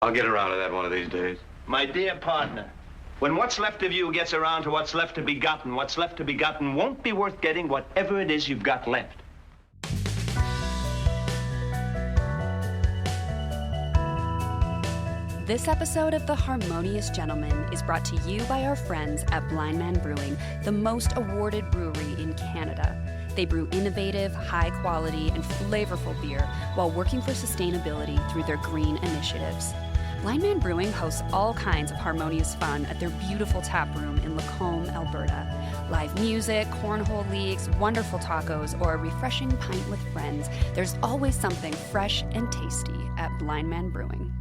I'll get around to that one of these days. My dear partner, when what's left of you gets around to what's left to be gotten, what's left to be gotten won't be worth getting whatever it is you've got left. This episode of The Harmonious Gentleman is brought to you by our friends at Blind Man Brewing, the most awarded brewery in Canada. They brew innovative, high-quality, and flavorful beer while working for sustainability through their green initiatives. Blind Man Brewing hosts all kinds of harmonious fun at their beautiful tap room in Lacombe, Alberta. Live music, cornhole leagues, wonderful tacos, or a refreshing pint with friends. There's always something fresh and tasty at Blind Man Brewing.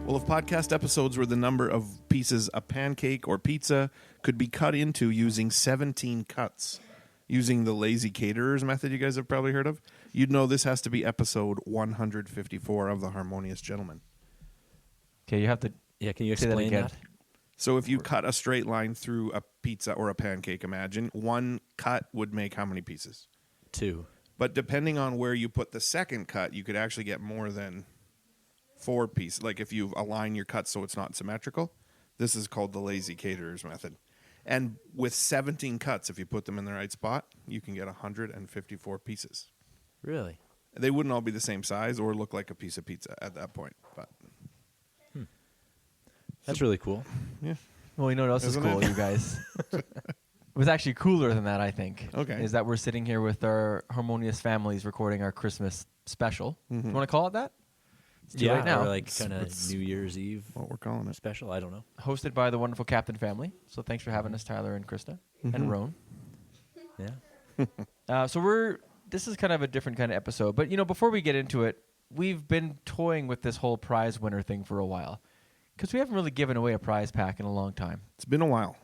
Well, if podcast episodes were the number of pieces a pancake or pizza could be cut into using 17 cuts, using the lazy caterers method you guys have probably heard of, you'd know this has to be episode 154 of The Harmonious Gentleman. Okay, you have to. Yeah, can you say that explain again? that? So if you cut a straight line through a pizza or a pancake, imagine, one cut would make how many pieces? 2. But depending on where you put the second cut, you could actually get more than 4 pieces. Like if you align your cuts so it's not symmetrical, this is called the lazy caterers method. And with 17 cuts, if you put them in the right spot, you can get 154 pieces. Really? They wouldn't all be the same size or look like a piece of pizza at that point. But That's really cool. yeah, Well, you know what else Isn't is cool, it? you guys? It was actually cooler than that, I think. Okay. Is that we're sitting here with our harmonious families recording our Christmas special. Do you want to call it that? It's too late now. Or like kind of New Year's Eve what we're calling it. special. I don't know. Hosted by the wonderful Captain family. So thanks for having us, Tyler and Krista and Roan. Yeah. This is kind of a different kind of episode. But, before we get into it, we've been toying with this whole prize winner thing for a while. Because we haven't really given away a prize pack in a long time. It's been a while.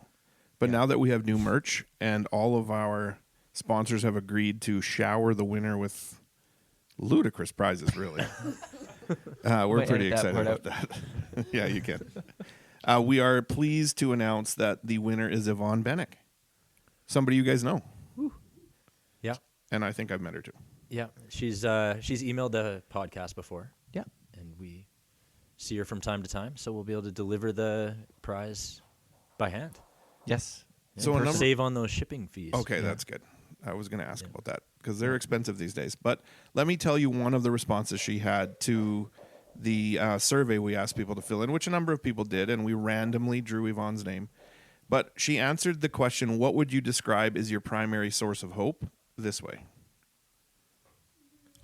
But now that we have new merch and all of our sponsors have agreed to shower the winner with ludicrous prizes, really. We're Wait, pretty edit that excited part about that. Yeah, you can. We are pleased to announce that the winner is Yvonne Bennick. Somebody you guys know. Yeah. And I think I've met her too. Yeah. She's emailed the podcast before. Yeah. And we see her from time to time, so we'll be able to deliver the prize by hand. Yes. Yeah, So a number- save on those shipping fees. Okay, that's good. I was going to ask about that because they're expensive these days. But let me tell you one of the responses she had to the survey we asked people to fill in, which a number of people did, and we randomly drew Yvonne's name. But she answered the question, what would you describe as your primary source of hope? This way.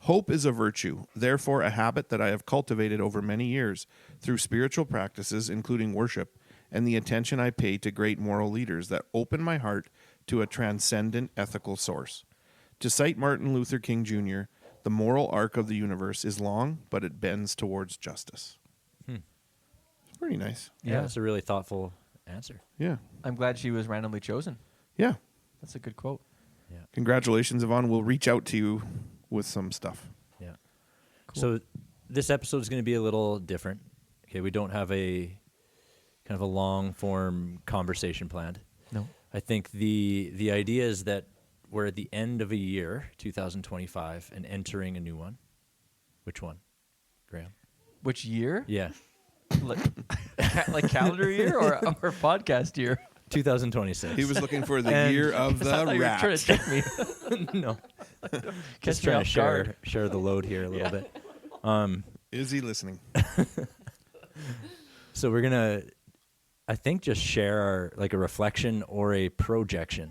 Hope is a virtue, therefore a habit that I have cultivated over many years through spiritual practices, including worship, and the attention I pay to great moral leaders that open my heart to a transcendent ethical source. To cite Martin Luther King Jr., the moral arc of the universe is long, but it bends towards justice. It's pretty nice. Yeah, that's a really thoughtful answer. Yeah. I'm glad she was randomly chosen. Yeah. That's a good quote. Yeah. Congratulations, Yvonne. We'll reach out to you with some stuff. Yeah. Cool. So this episode is going to be a little different. Okay, we don't have a kind of a long form conversation planned. No. I think the idea is that we're at the end of a year, 2025, and entering a new one. Which one, Graham? Which year? Yeah, Like calendar year or podcast year? 2026. He was looking for the And- year of I thought the you were trying to rat. trick me. No. Catch Just me trying off to guard. share the load here a little bit. Is he listening? So we're gonna, I think, just share a reflection or a projection,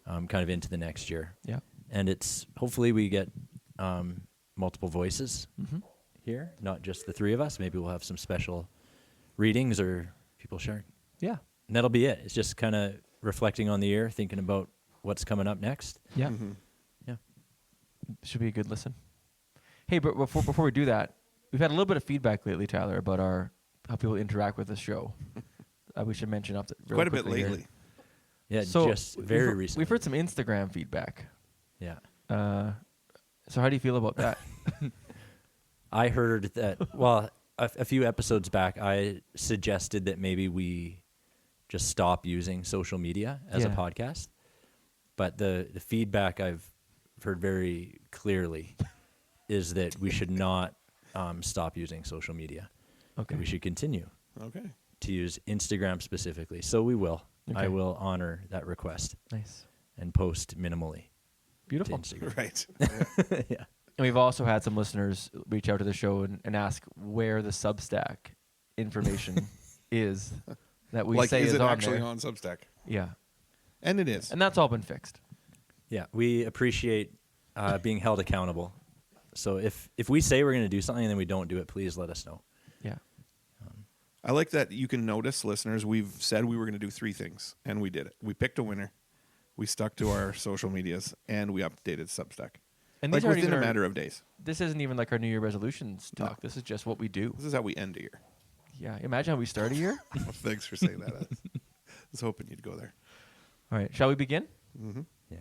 kind of into the next year. Yeah. And it's hopefully we get multiple voices here, not just the three of us. Maybe we'll have some special readings or people sharing. Yeah. And that'll be it. It's just kind of reflecting on the year, thinking about what's coming up next. Yeah. Yeah. Should be a good listen. Hey, but before we do that, we've had a little bit of feedback lately, Tyler, about how people interact with the show. We should mention up really Quite a bit quickly here. lately. Yeah, So just very recently. We've heard some Instagram feedback. Yeah. So how do you feel about that? I heard that, well, a few episodes back, I suggested that maybe we just stop using social media as a Yeah. podcast. But the feedback I've heard very clearly is that we should not stop using social media. Okay. We should continue Okay. to use Instagram specifically. So we will. I Okay. will honor that request Nice. and post minimally to Beautiful. Instagram. Right. Yeah. And we've also had some listeners reach out to the show and ask where the Substack information is that we like, say is it on actually there. on Substack? Yeah. And it is. And that's all been fixed. Yeah, we appreciate being held accountable. So if we say we're going to do something and then we don't do it, please let us know. Yeah. I like that you can notice, listeners, we've said we were going to do 3 things, and we did it. We picked a winner, we stuck to our social medias, and we updated Substack. And Like these aren't within even a our- matter of days. This isn't even like our New Year resolutions No. talk. This is just what we do. This is how we end a year. Yeah. Imagine how we start a year. Well, thanks for saying that. I was hoping you'd go there. All right. Shall we begin? Mm-hmm. Yeah.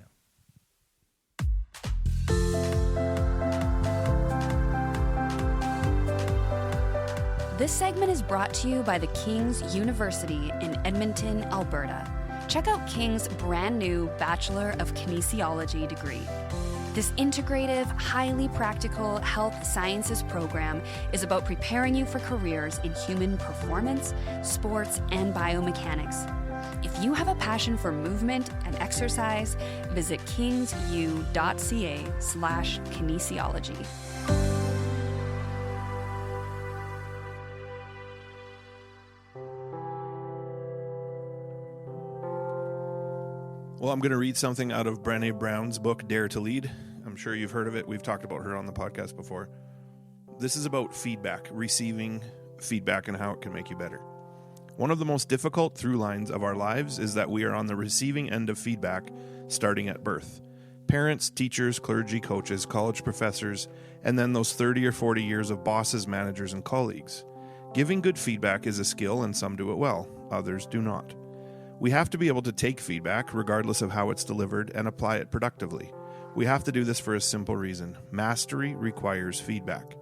This segment is brought to you by the King's University in Edmonton, Alberta. Check out King's brand new Bachelor of Kinesiology degree. This integrative, highly practical health sciences program is about preparing you for careers in human performance, sports, and biomechanics. If you have a passion for movement and exercise, visit kingsu.ca/kinesiology. Well, I'm going to read something out of Brené Brown's book, Dare to Lead. I'm sure you've heard of it. We've talked about her on the podcast before. This is about feedback, receiving feedback and how it can make you better. One of the most difficult through lines of our lives is that we are on the receiving end of feedback starting at birth. Parents, teachers, clergy, coaches, college professors, and then those 30 or 40 years of bosses, managers, and colleagues. Giving good feedback is a skill, and some do it well, others do not. We have to be able to take feedback, regardless of how it's delivered, and apply it productively. We have to do this for a simple reason. Mastery requires feedback.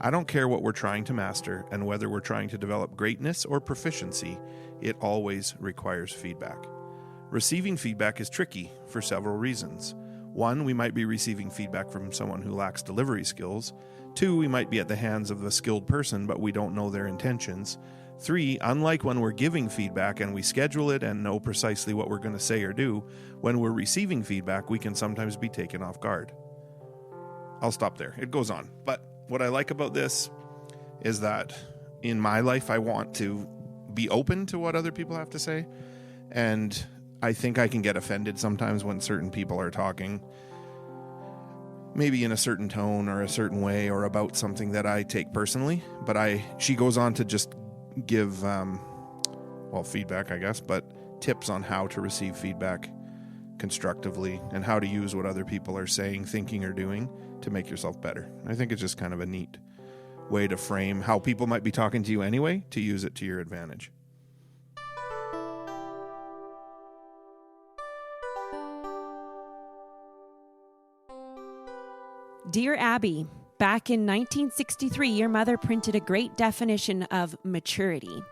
I don't care what we're trying to master, and whether we're trying to develop greatness or proficiency, it always requires feedback. Receiving feedback is tricky for several reasons. 1, we might be receiving feedback from someone who lacks delivery skills. 2, we might be at the hands of a skilled person, but we don't know their intentions. 3, unlike when we're giving feedback and we schedule it and know precisely what we're going to say or do, when we're receiving feedback, we can sometimes be taken off guard. I'll stop there. It goes on. But what I like about this is that in my life, I want to be open to what other people have to say. And I think I can get offended sometimes when certain people are talking, maybe in a certain tone or a certain way or about something that I take personally. But she goes on to just give, feedback, I guess, but tips on how to receive feedback constructively and how to use what other people are saying, thinking, or doing to make yourself better. I think it's just kind of a neat way to frame how people might be talking to you anyway, to use it to your advantage. Dear Abby, back in 1963, your mother printed a great definition of maturity.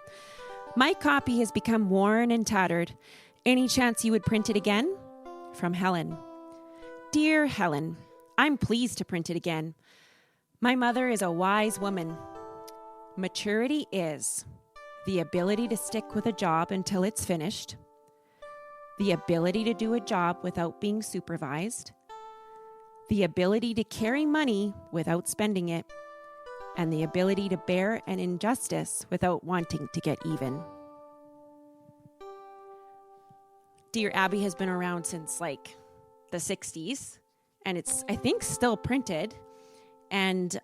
My copy has become worn and tattered. Any chance you would print it again? From Helen. Dear Helen, I'm pleased to print it again. My mother is a wise woman. Maturity is the ability to stick with a job until it's finished, the ability to do a job without being supervised, the ability to carry money without spending it, and the ability to bear an injustice without wanting to get even. Dear Abby has been around since like the 60s, and it's, I think, still printed, and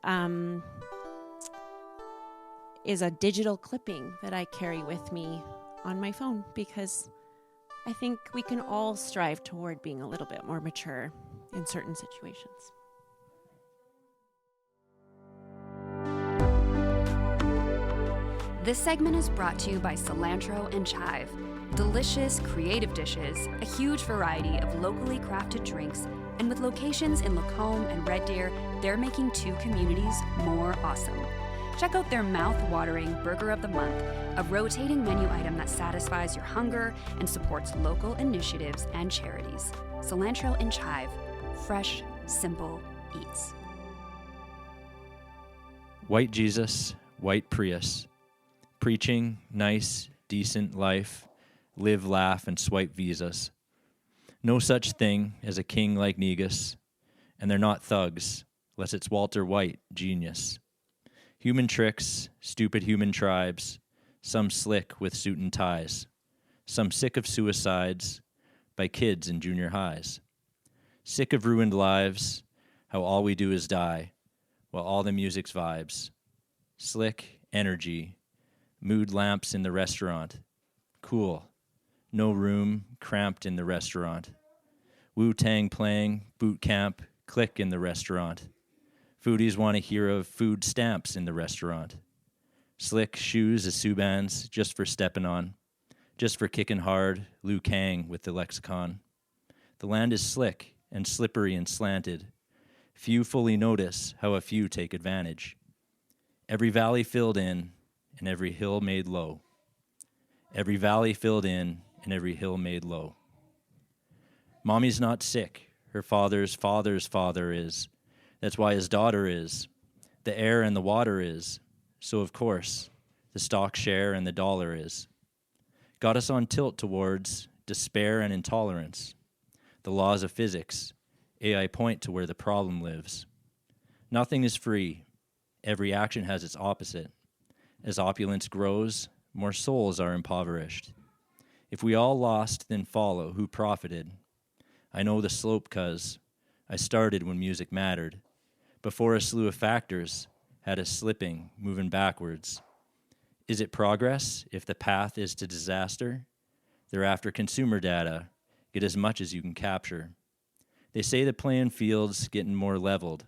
is a digital clipping that I carry with me on my phone because I think we can all strive toward being a little bit more mature in certain situations. This segment is brought to you by Cilantro and Chive. Delicious, creative dishes, a huge variety of locally crafted drinks, and with locations in Lacombe and Red Deer, they're making 2 communities more awesome. Check out their mouth-watering Burger of the Month, a rotating menu item that satisfies your hunger and supports local initiatives and charities. Cilantro and chive. Fresh, simple eats. White Jesus, white Prius. Preaching, nice, decent life. Live, laugh, and swipe visas. No such thing as a king like Negus. And they're not thugs, unless it's Walter White, genius. Human tricks, stupid human tribes, some slick with suit and ties, some sick of suicides by kids in junior highs. Sick of ruined lives, how all we do is die, while all the music's vibes. Slick energy, mood lamps in the restaurant. Cool, no room, cramped in the restaurant. Wu-Tang playing, boot camp, click in the restaurant. Foodies want to hear of food stamps in the restaurant. Slick shoes as Subans, just for stepping on. Just for kicking hard, Liu Kang with the lexicon. The land is slick and slippery and slanted. Few fully notice how a few take advantage. Every valley filled in and every hill made low. Every valley filled in and every hill made low. Mommy's not sick. Her father's father is. That's why his daughter is. The air and the water is. So, of course, the stock share and the dollar is. Got us on tilt towards despair and intolerance. The laws of physics, AI point to where the problem lives. Nothing is free. Every action has its opposite. As opulence grows, more souls are impoverished. If we all lost, then follow, who profited? I know the slope 'cause I started when music mattered. Before a slew of factors had us slipping, moving backwards. Is it progress if the path is to disaster? They're after consumer data. Get as much as you can capture. They say the playing field's getting more leveled.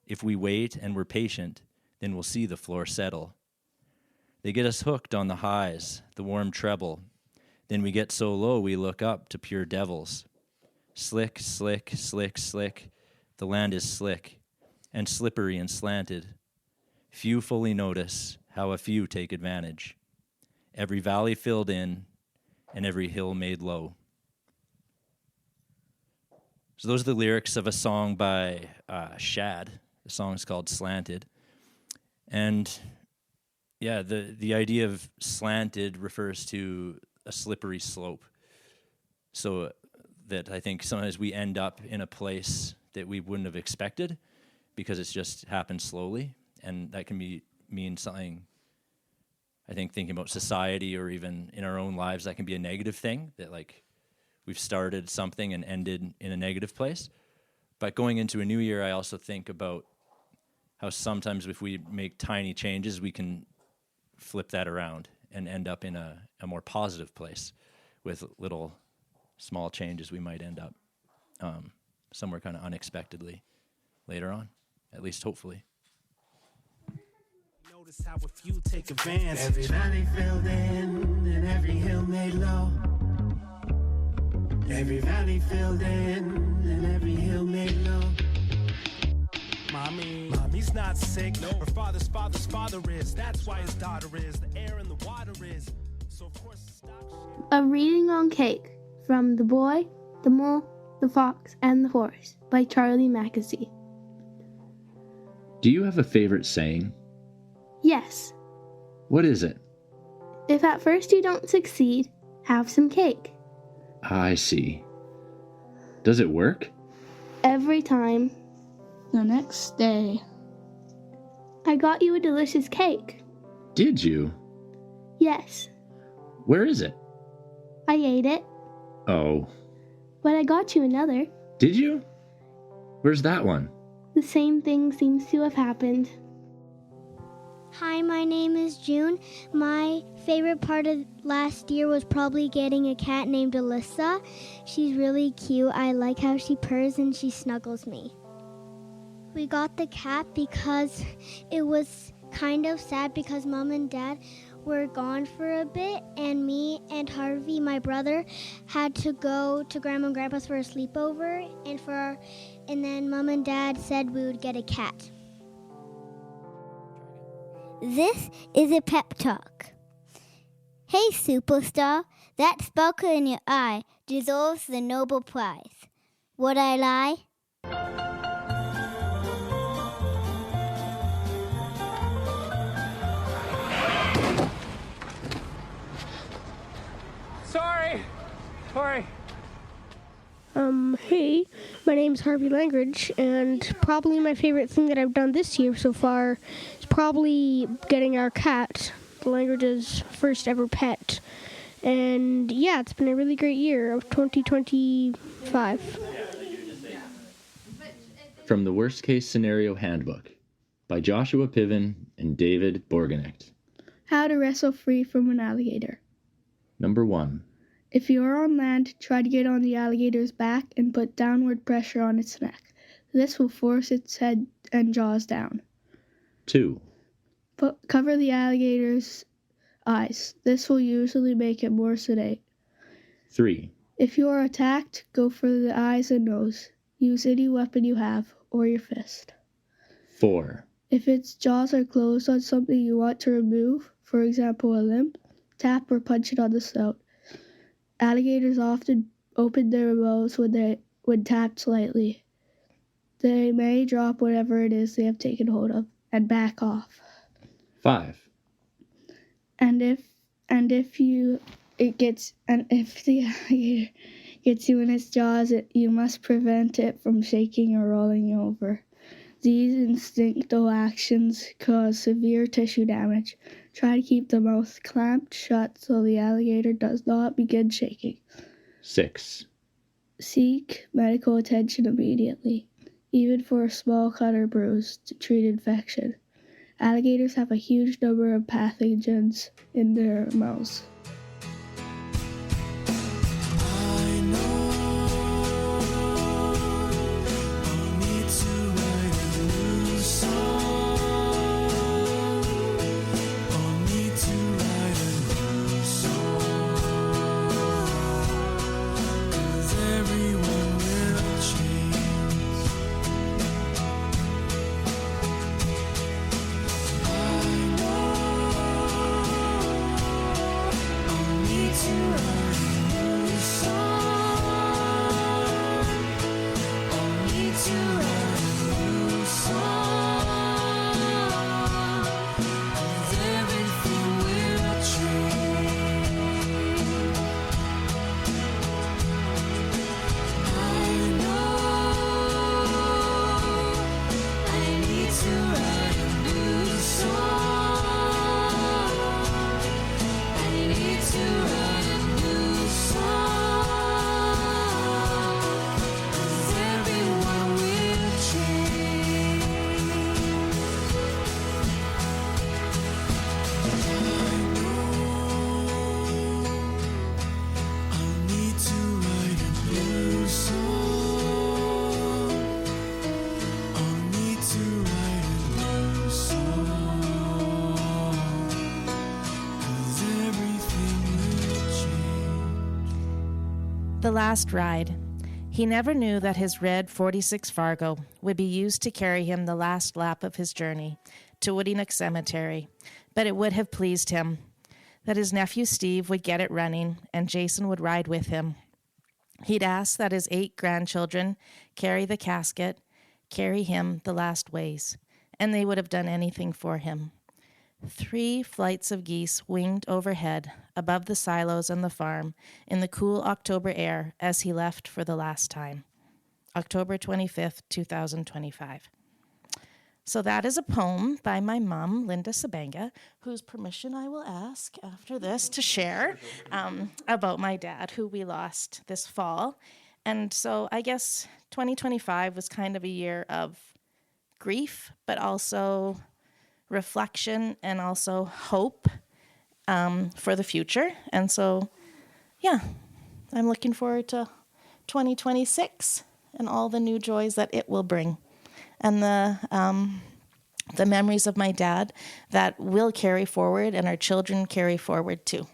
If we wait and we're patient, then we'll see the floor settle. They get us hooked on the highs, the warm treble. Then we get so low we look up to pure devils. Slick, slick, slick, slick. The land is slick and slippery and slanted. Few fully notice how a few take advantage. Every valley filled in and every hill made low. So those are the lyrics of a song by Shad. The song's called Slanted. And yeah, the idea of slanted refers to a slippery slope. So that I think sometimes we end up in a place that we wouldn't have expected because it's just happened slowly. And that can mean something, I think, thinking about society or even in our own lives, that can be a negative thing, that like we've started something and ended in a negative place. But going into a new year, I also think about how sometimes if we make tiny changes, we can flip that around and end up in a more positive place with little small changes. We might end up somewhere kind of unexpectedly later on, at least hopefully. Notice how a few take advantage. Every valley filled in and every hill made low. Every valley filled in and every hill made low. Mommy's not sick. No. Her father's father is. That's why his daughter is. The air and the water is. So of course stop. A Reading on Cake from The Boy, the Mole, the Fox, and the Horse by Charlie Mackesy. Do you have a favorite saying? Yes. What is it? If at first you don't succeed, have some cake. I see. Does it work? Every time. The next day. I got you a delicious cake. Did you? Yes. Where is it? I ate it. Oh. But I got you another. Did you? Where's that one? The same thing seems to have happened. Hi, my name is June. My favorite part of last year was probably getting a cat named Alyssa. She's really cute. I like how she purrs and she snuggles me. We got the cat because it was kind of sad because Mom and Dad were gone for a bit, and me and Harvey, my brother, had to go to Grandma and Grandpa's for a sleepover, and then Mom and Dad said we would get a cat. This is a pep talk. Hey, superstar, that sparkle in your eye deserves the Nobel Prize. Would I lie? Sorry. Hey, my name's Harvey Langridge, and probably my favorite thing that I've done this year so far is probably getting our cat, the Langridge's first ever pet. And yeah, it's been a really great year of 2025. From the Worst Case Scenario Handbook by Joshua Piven and David Borgenecht. How to wrestle free from an alligator. Number 1. If you are on land, try to get on the alligator's back and put downward pressure on its neck. This will force its head and jaws down. 2. Cover the alligator's eyes. This will usually make it more sedate. 3. If you are attacked, go for the eyes and nose. Use any weapon you have, or your fist. 4. If its jaws are closed on something you want to remove, for example a limb, tap or punch it on the snout. Alligators often open their mouths when tapped slightly. They may drop whatever it is they have taken hold of and back off. 5. And if the alligator gets you in its jaws, you must prevent it from shaking or rolling you over. These instinctive actions cause severe tissue damage. Try to keep the mouth clamped shut so the alligator does not begin shaking. 6. Seek medical attention immediately, even for a small cut or bruise, to treat infection. Alligators have a huge number of pathogens in their mouths. The last ride. He never knew that his red 46 Fargo would be used to carry him the last lap of his journey to Woodenock Cemetery, but it would have pleased him that his nephew Steve would get it running and Jason would ride with him. He'd asked that his 8 grandchildren carry the casket, carry him the last ways, and they would have done anything for him. 3 flights of geese winged overhead above the silos and the farm in the cool October air as he left for the last time. October 25th, 2025. So that is a poem by my mom, Linda Sabanga, whose permission I will ask after this to share about my dad, who we lost this fall. And so I guess 2025 was kind of a year of grief, but also reflection and also hope for the future. And so, yeah, I'm looking forward to 2026 and all the new joys that it will bring. And the memories of my dad that will carry forward and our children carry forward too.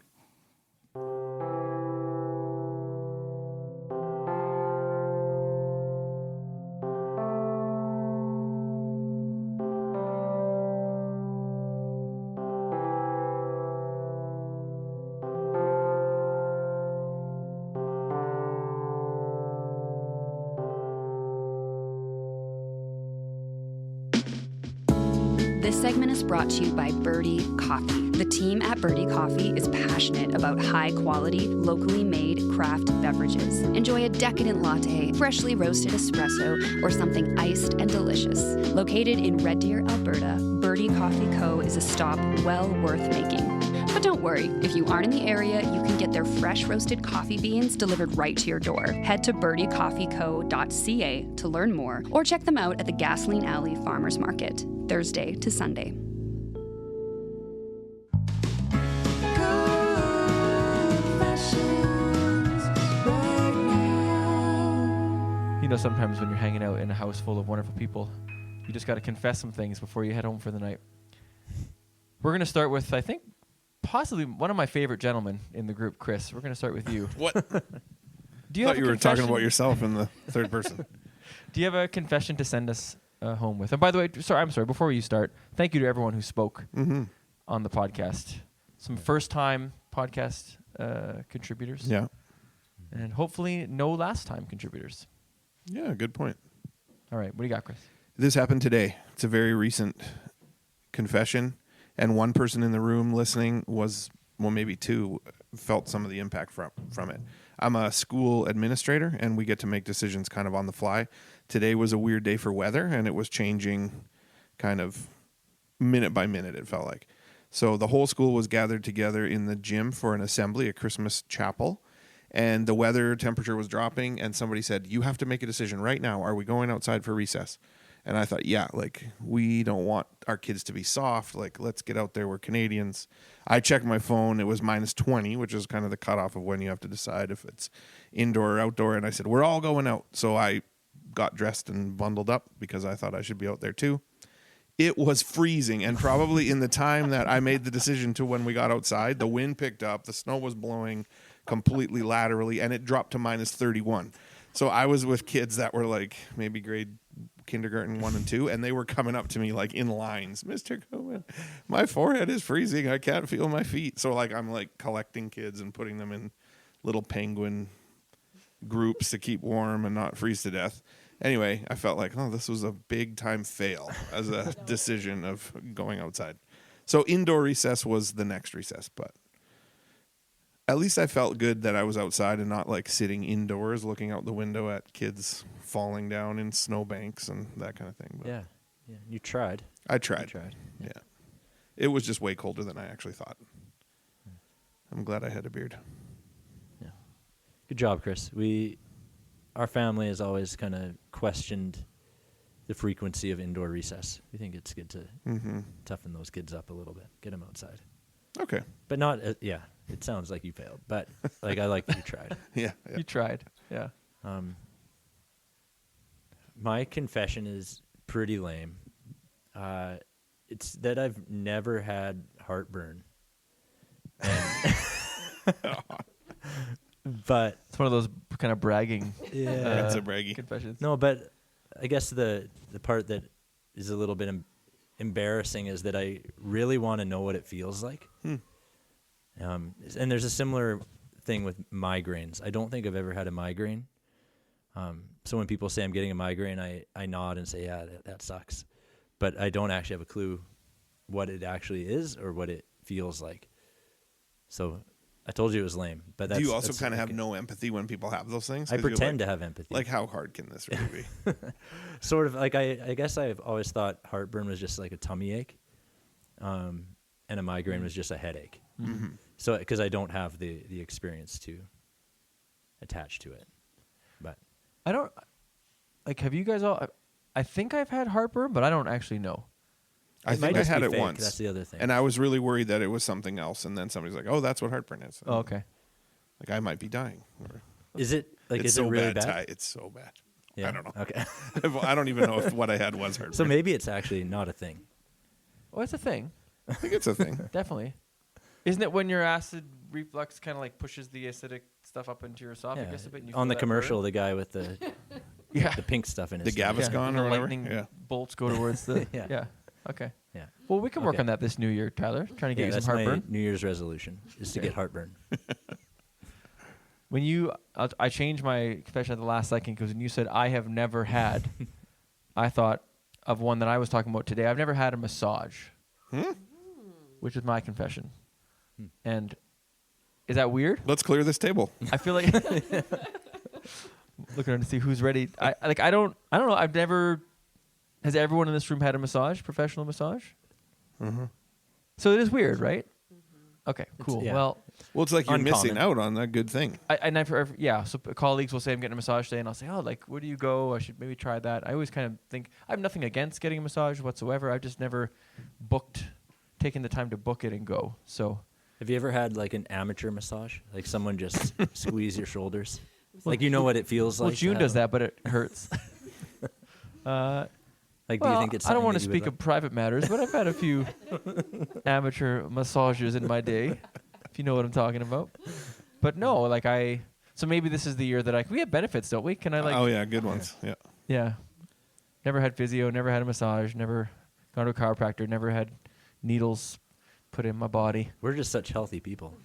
This segment is brought to you by Birdie Coffee. The team at Birdie Coffee is passionate about high-quality, locally made craft beverages. Enjoy a decadent latte, freshly roasted espresso, or something iced and delicious. Located in Red Deer, Alberta, Birdie Coffee Co. is a stop well worth making. But don't worry, if you aren't in the area, you can get their fresh roasted coffee beans delivered right to your door. Head to birdiecoffeeco.ca to learn more, or check them out at the Gasoline Alley Farmers Market, Thursday to Sunday. You know, sometimes when you're hanging out in a house full of wonderful people, you just got to confess some things before you head home for the night. We're going to start with, I think, possibly one of my favorite gentlemen in the group, Chris. We're going to start with you. What? Do you I thought have you were talking about yourself in the third person. Do you have a confession to send us home with? And by the way, I'm sorry, before you start, thank you to everyone who spoke on the podcast. Some first-time podcast contributors. Yeah. And hopefully no last-time contributors. Yeah, good point. All right, what do you got, Chris? This happened today. It's a very recent confession, and one person in the room listening was, well, maybe two, felt some of the impact from it. I'm a school administrator, and we get to make decisions kind of on the fly. Today was a weird day for weather, and it was changing kind of minute by minute, it felt like. So the whole school was gathered together in the gym for an assembly, a Christmas chapel, and the weather temperature was dropping, and somebody said, you have to make a decision right now. Are we going outside for recess? And I thought, yeah, like, we don't want our kids to be soft. Like, let's get out there. We're Canadians. I checked my phone. It was -20, which is kind of the cutoff of when you have to decide if it's indoor or outdoor. And I said, we're all going out. So I got dressed and bundled up because I thought I should be out there too. It was freezing. And probably in the time that I made the decision to when we got outside, the wind picked up. The snow was blowing completely laterally, and it dropped to -31. So I was with kids that were like maybe kindergarten 1 and 2, and they were coming up to me like in lines. Mr. Cohen, my forehead is freezing. I can't feel my feet. So like I'm like collecting kids and putting them in little penguin groups to keep warm and not freeze to death. Anyway, I felt like, oh, this was a big time fail as a decision of going outside. So indoor recess was the next recess, but at least I felt good that I was outside and not like sitting indoors looking out the window at kids falling down in snowbanks and that kind of thing. But yeah. You tried. I tried. You tried. Yeah. It was just way colder than I actually thought. I'm glad I had a beard. Yeah. Good job, Chris. Our family has always kind of questioned the frequency of indoor recess. We think it's good to toughen those kids up a little bit, get them outside. Okay. But not, it sounds like you failed, but like I like that you tried. Yeah. You tried. Yeah. My confession is pretty lame. It's that I've never had heartburn. But it's one of those kind of bragging. Yeah. It's a braggy confessions. No, but I guess the part that is a little bit embarrassing is that I really want to know what it feels like. And there's a similar thing with migraines. I don't think I've ever had a migraine. So when people say I'm getting a migraine, I nod and say, yeah, that sucks. But I don't actually have a clue what it actually is or what it feels like. So I told you it was lame. But do you also kind of have no empathy when people have those things? I pretend to have empathy. Like, how hard can this really be? Sort of. Like, I guess I've always thought heartburn was just like a tummy ache, and a migraine was just a headache. Mm-hmm. So, because I don't have the experience to attach to it. But I don't, like, have you guys all, I think I've had heartburn, but I don't actually know. I think I had it fake. once. That's the other thing. And I was really worried that it was something else. And then somebody's like, oh, that's what heartburn is. Oh, okay. Like, I might be dying. Is it, like, it's is so it really bad? bad? It's so bad. Yeah. I don't know. Okay. I don't even know if what I had was heartburn. So maybe it's actually not a thing. Oh, it's a thing. I think it's a thing. Definitely. Isn't it when your acid reflux kind of like pushes the acidic stuff up into your esophagus a bit? And you On feel the that commercial, burn? the guy with the the pink stuff in his The stomach. Gaviscon and or the whatever. lightning bolts go towards the Yeah. Okay. Yeah. Well, we can work on that this new year, Tyler. Trying to get you that's some heartburn. my New Year's resolution is to get heartburn. When I changed my confession at the last second because when you said I have never had, I thought of one that I was talking about today. I've never had a massage, Hmm? which is my confession. And is that weird? Let's clear this table. I feel like looking around to see who's ready. I don't know. I've never. Has everyone in this room had a massage, professional massage? Mm-hmm. So it is weird, right? Okay, cool. yeah. Well, it's like you're missing uncommon. out on that good thing. So colleagues will say I'm getting a massage today, and I'll say, oh, like, where do you go? I should maybe try that. I always kind of think I have nothing against getting a massage whatsoever. I've just never taken the time to book it and go. So, Have you ever had like an amateur massage? Like someone just squeeze your shoulders? Like you know what it feels well, like? June does that, but it hurts. Like, do you think it's? I don't want to something that you speak would of private matters, but I've had a few amateur massagers in my day, if you know what I'm talking about. But no, like so maybe this is the year that we have benefits, don't we? Can I like? Oh yeah, good ones. Yeah. Yeah. Never had physio, never had a massage, never gone to a chiropractor, never had needles put in my body. We're just such healthy people.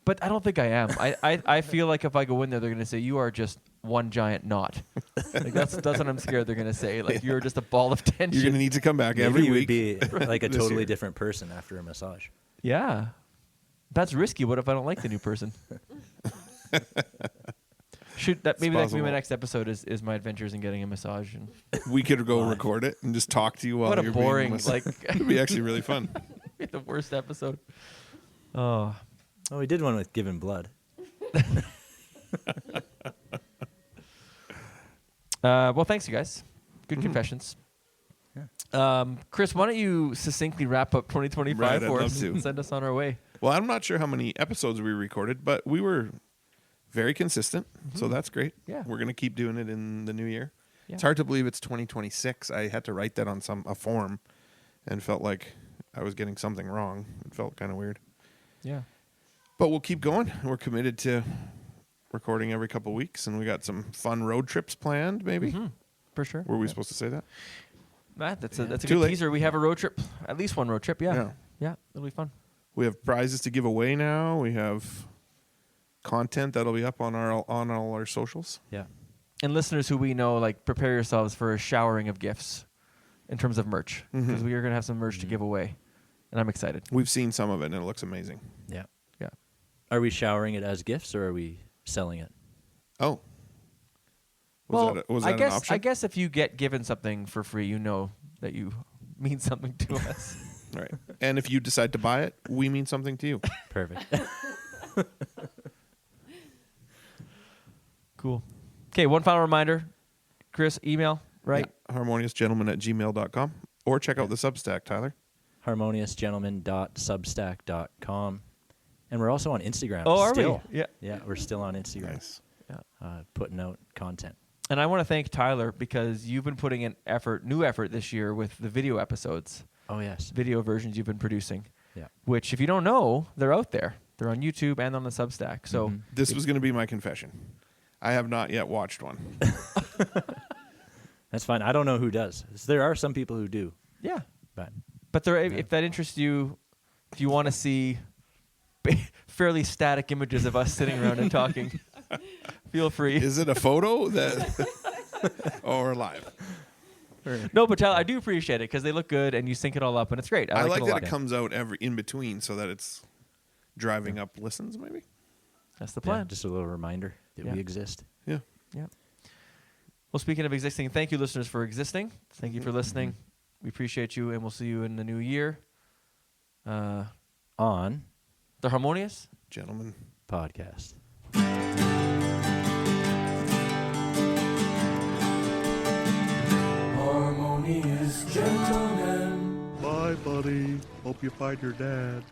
But I don't think I am. I feel like if I go in there, they're going to say, you are just one giant knot. Like that's what I'm scared they're going to say. Like, you're just a ball of tension. You're going to need to come back Maybe every you week. would be like a this totally year. different person after a massage. Yeah. That's risky. What if I don't like the new person? Maybe that could be possible. my next episode is my adventures in getting a massage. And We could go record it and just talk to you while what a you're boring, being like It'd be actually really fun. the worst episode. Oh. Oh, we did one with giving blood. Well, thanks, you guys. Good confessions. Chris, why don't you succinctly wrap up 2025 Right, I'd for love us to. and send us on our way? Well, I'm not sure how many episodes we recorded, but we were very consistent, so that's great. Yeah. We're going to keep doing it in the new year. Yeah. It's hard to believe it's 2026. I had to write that on a form and felt like I was getting something wrong. It felt kind of weird. Yeah. But we'll keep going. We're committed to recording every couple weeks, and we got some fun road trips planned, maybe. For sure. Were we supposed to say that? Matt, that's a Too good late. teaser. We have a road trip, at least one road trip. Yeah. Yeah. It'll be fun. We have prizes to give away now. We have content that'll be up on all our socials. Yeah. And listeners who we know, like, prepare yourselves for a showering of gifts in terms of merch, because we are going to have some merch to give away, and I'm excited. We've seen some of it, and it looks amazing. Yeah. Yeah. Are we showering it as gifts or are we selling it? Oh. Was that an option? I guess if you get given something for free, you know that you mean something to us. Right. And if you decide to buy it, we mean something to you. Perfect. Cool. Okay, one final reminder. Chris, email, right? Yeah, harmoniousgentleman@gmail.com. Or check out the Substack, Tyler. harmoniousgentleman.substack.com. And we're also on Instagram. Oh, are still. we? Yeah. Yeah, we're still on Instagram. Nice. Putting out content. And I want to thank Tyler because you've been putting in new effort this year with the video episodes. Oh, yes. Video versions you've been producing. Yeah. Which, if you don't know, they're out there. They're on YouTube and on the Substack. So This was going to be my confession. I have not yet watched one. That's fine. I don't know who does. There are some people who do. yeah. But If that interests you, if you want to see fairly static images of us sitting around and talking, feel free. Is it a photo that or live? No, but Tyler, I do appreciate it because they look good and you sync it all up and it's great. I like it a that lot. it comes out every in between so that it's driving up listens, maybe. That's the plan. just a little reminder that we exist. Yeah. Yeah. Well, speaking of existing, thank you, listeners, for existing. Thank you for listening. We appreciate you, and we'll see you in the new year. On The Harmonious Gentleman podcast. Harmonious gentlemen. Bye, buddy. Hope you find your dad.